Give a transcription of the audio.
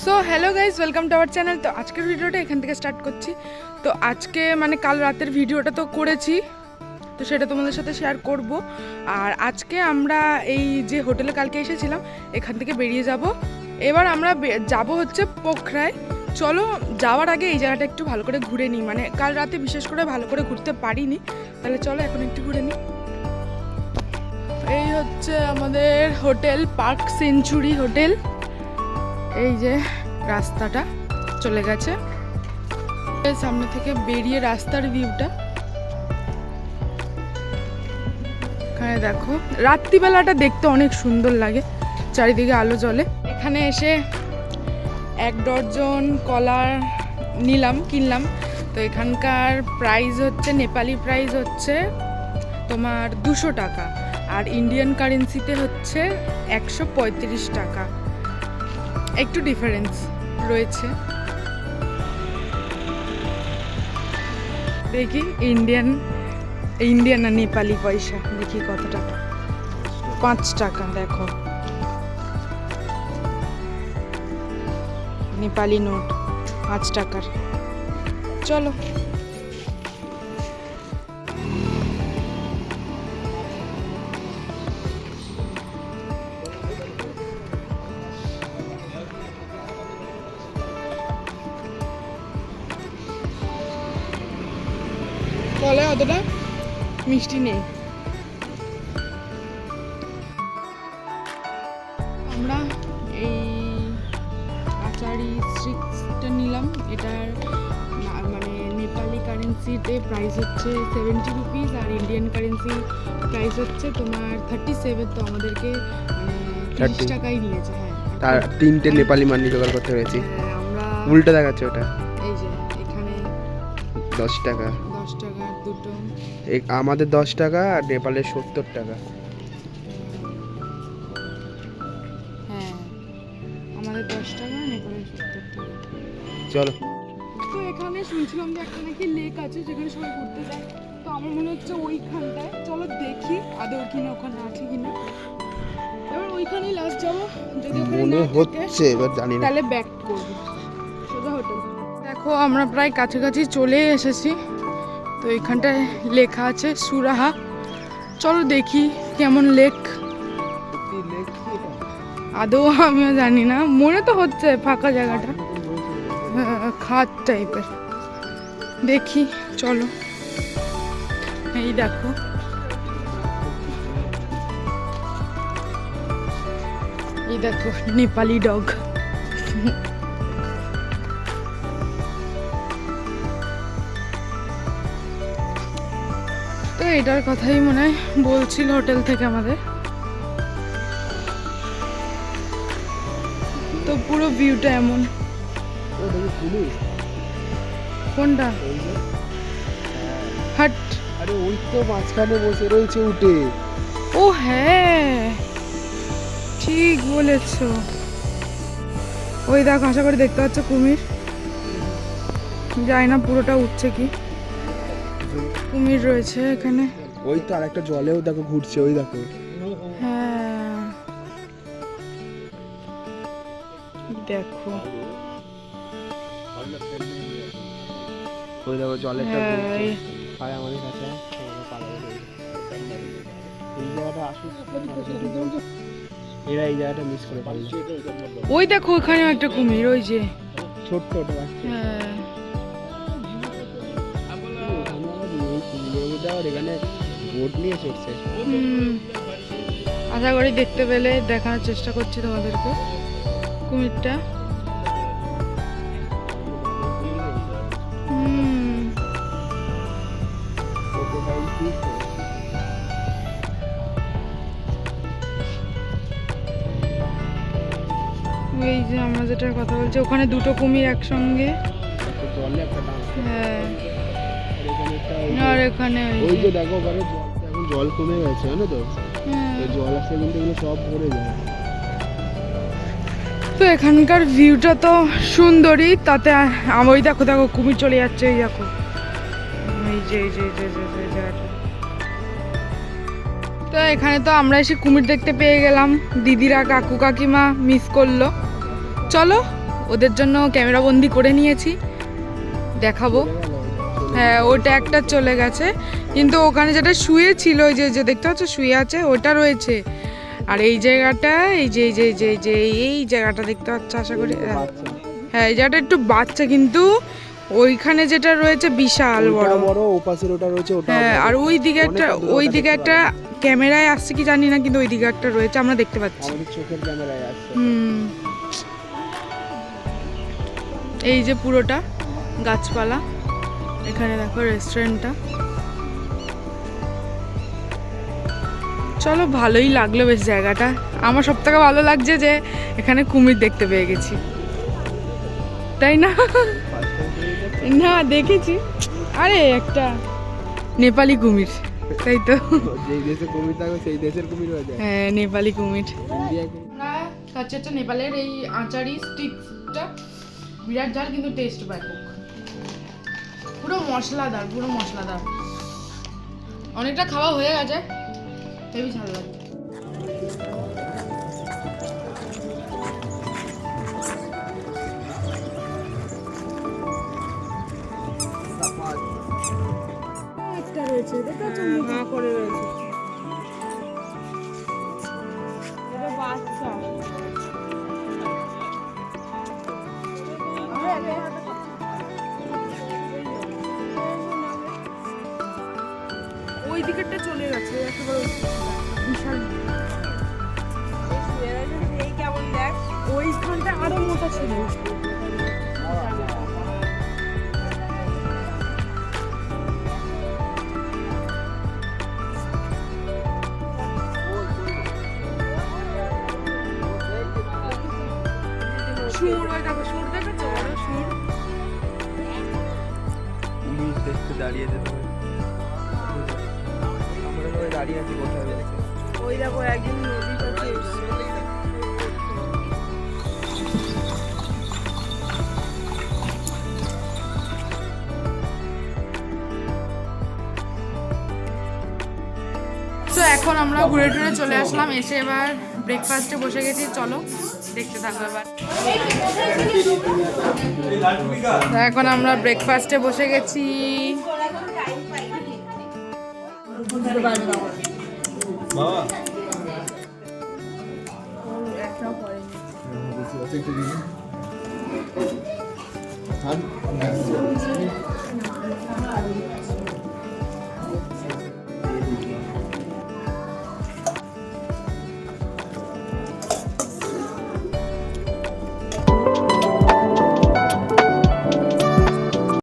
So hello guys, welcome to our channel. তো আজকের ভিডিওটা এখান থেকে স্টার্ট করছি। তো আজকে মানে কাল রাতের ভিডিওটা তো করেছি, তো সেটা তোমাদের সাথে শেয়ার করব। আর আজকে আমরা এই যে হোটেলে কালকে এসেছিলাম এখান থেকে বেরিয়ে যাব। এবার আমরা যাব হচ্ছে পোখরায়। চলো যাওয়ার আগে এই জায়গাটা একটু ভালো করে ঘুরে নিই, মানে কাল রাতে বিশেষ করে ভালো করে ঘুরতে পারিনি। তাহলে চলো এখন একটু ঘুরে নিই। এই হচ্ছে আমাদের হোটেল, পার্ক সেঞ্চুরি হোটেল। এই যে রাস্তাটা চলে গেছে, সামনে থেকে বেরিয়ে রাস্তার ভিউটা এখানে দেখো। রাত্রিবেলাটা দেখতে অনেক সুন্দর লাগে, চারিদিকে আলো জ্বলে। এখানে এসে 1 ডজন কলা কিনলাম। তো এখানকার প্রাইস হচ্ছে, নেপালি প্রাইস হচ্ছে তোমার 200 টাকা, আর ইন্ডিয়ান কারেন্সিতে হচ্ছে 135 টাকা, একটু ডিফারেন্স রয়েছে। দেখি ইন্ডিয়ান না নেপালি পয়সা দেখি কত টাকা। 5 টাকা দেখো, নেপালি নোট 5 টাকার। চলো কলায় অতটা মিষ্টি নেই। আমরা এই আচারি স্ট্রিটটা নিলাম। এটার মানে নেপালি কারেন্সিতে প্রাইস হচ্ছে 70 রুপিস, আর ইন্ডিয়ান কারেন্সি প্রাইস হচ্ছে তোমার 37। তো আমাদেরকে মানে 30 টাকাই নিয়েছে। হ্যাঁ, তার 3টে নেপালি মানি জোগাড় করতে হয়েছে। আমরা উল্টো দেখাচ্ছে ওটা। এই যে এখানে 10 টাকা, 10 টাকা দুটো। আমাদের 10 টাকা আর নেপালের 70 টাকা। হ্যাঁ, আমাদের 10 টাকা, নেপালের 70 টাকা। চলো। তো এখানে শুনছিলাম যে একটা নাকি লেক আছে যেখানে সবাই ঘুরতে যায়। তো আমার মনে হচ্ছে ওইখানটায়, চলো দেখি আদৌ কিনা ওখানে আছে কিনা। এবার ওইখানেই লাস্ট যাবো, যদি ওখানে মনে না হচ্ছে, এবার জানি না। তাহলে ব্যাক করবো সোজা হোটেল। দেখো আমরা প্রায় কাছাকাছি চলে এসেছি। তো এইখানটায় লেখা আছে সুরাহা। চলো দেখি কেমন লেক। আদৌ আমিও জানি না, মনে তো হচ্ছে ফাঁকা জায়গাটা, খাদ টাইপের। দেখি চলো। এই দেখো, এই দেখো নেপালি ডগ। তো এটার কথাই মনে হয় বলছিল হোটেল থেকে আমাদের। তো পুরো ভিউটা এমন। কোনটা? হাট। আরে ওই তো মাঝখানে বসে রয়েছে উঠে। ও হ্যাঁ, ঠিক বলেছো। ওই দেখো, আশা করি দেখতে পাচ্ছ কুমির। জানি না পুরোটা উঠছে কি। কুমির রয়েছে এখানে। ওই তো আরেকটা জলেও দেখো ঘুরছে, ওই দেখো। হ্যাঁ দেখো, ওই দেখো জলেরটা হ্যাঁ, ঘুরছে। পায় আমাদের কাছে এই জায়গাটা আসুক, এরা এই জায়গাটা মিস করে পারলো। ওই দেখো ওখানে একটা কুমির, ওই যে ছোট্ট ওটা বাচ্চা। হ্যাঁ। এখানে বোট নিয়ে চড়ছে। আশা করি দেখতে পেলে, দেখানোর চেষ্টা করছি তোমাদেরকে কুমিরটা। এই যে আমরা যেটার কথা বলছি, ওখানে দুটো কুমির একসঙ্গে। হ্যাঁ, আর এখানে ওই যে দেখো ওখানে এখন জল কমে গেছে, জানো তো। জল আসলে কিন্তু এগুলো সব ভরে যায়। তো এখানকার ভিউটা তো সুন্দরই, তাতে ওই দেখো দেখো কুমির চলে যাচ্ছে। এই দেখো, এই যে জায়গাটা। তো এখানে তো আমরা এসে কুমির দেখতে পেয়ে গেলাম। দিদিরা কাকু কাকিমা মিস করলো। চলো ওদের জন্য ক্যামেরা বন্দি করে নিয়েছি, দেখাবো। হ্যাঁ, ওটা একটা চলে গেছে, কিন্তু ওখানে যেটা শুয়ে ছিল, ওই যে যে দেখতে পাচ্ছ শুয়ে আছে, ওটা রয়েছে। আর এই জায়গাটা, এই যে এই যে এই যে এই যে এই জায়গাটা দেখতে পাচ্ছ আশা করি। হ্যাঁ, এই জায়গাটা একটু বাচ্চা, কিন্তু ওইখানে যেটা রয়েছে বিশাল বড় বড়, ওপাশের ওটা রয়েছে ওটা। হ্যাঁ, আর ওই দিকে একটা, ওই দিকে একটা ক্যামেরায় আসছে কি জানি না, কিন্তু ওই দিকে একটা রয়েছে, আমরা দেখতে পাচ্ছি। আমাদের চোখের ক্যামেরায় আসছে। এই যে পুরোটা গাছপালা, এখানে দেখো রেস্টুরেন্টটা। চলো, ভালোই লাগলো বেশ জায়গাটা। আমার সব থেকে ভালো লাগছে যে এখানে কুমির দেখতে পেয়ে গেছি, তাই না? না, দেখেছি, আরে একটা নেপালি কুমির, তাই তো। যেই দেশে কুমির থাকবে সেই দেশের কুমির হয়ে যায়। হ্যাঁ, নেপালি কুমির। ইন্ডিয়া আমরা খাচ্ছি একটা নেপালের এই আচারি স্টিকটা, বিরাট ঝাল কিন্তু টেস্ট ব্যাপক, পুরো মশলাদার, পুরো মশলাদার। অনেকটা খাওয়া হয়ে গেছে, হেবি ঝাল লাগে। একটা রয়েছে, দেখো চুমুকা করে রয়েছে, এটা বাচ্চা। ওই দিকেরটা চলে গেছে একেবারে বিশাল। কেমন দেখ, ওইখানটা আরো মোটা ছিল। সুর, ওই দেখো সুর, দেখেছো বড় সুর। কুমির দেখতে দাঁড়িয়ে যেতে হবে। আমরা সবাই দাঁড়িয়ে আছি কোথায় রয়েছে। ওই দেখো একজন নদীর কাছে এসছে। তো এখন আমরা ঘুরে টুরে চলে আসলাম, এসে এবার ব্রেকফাস্টে বসে গেছি। চলো দেখতে থাকো এবার। তো এখন আমরা ব্রেকফাস্টে বসে গেছি।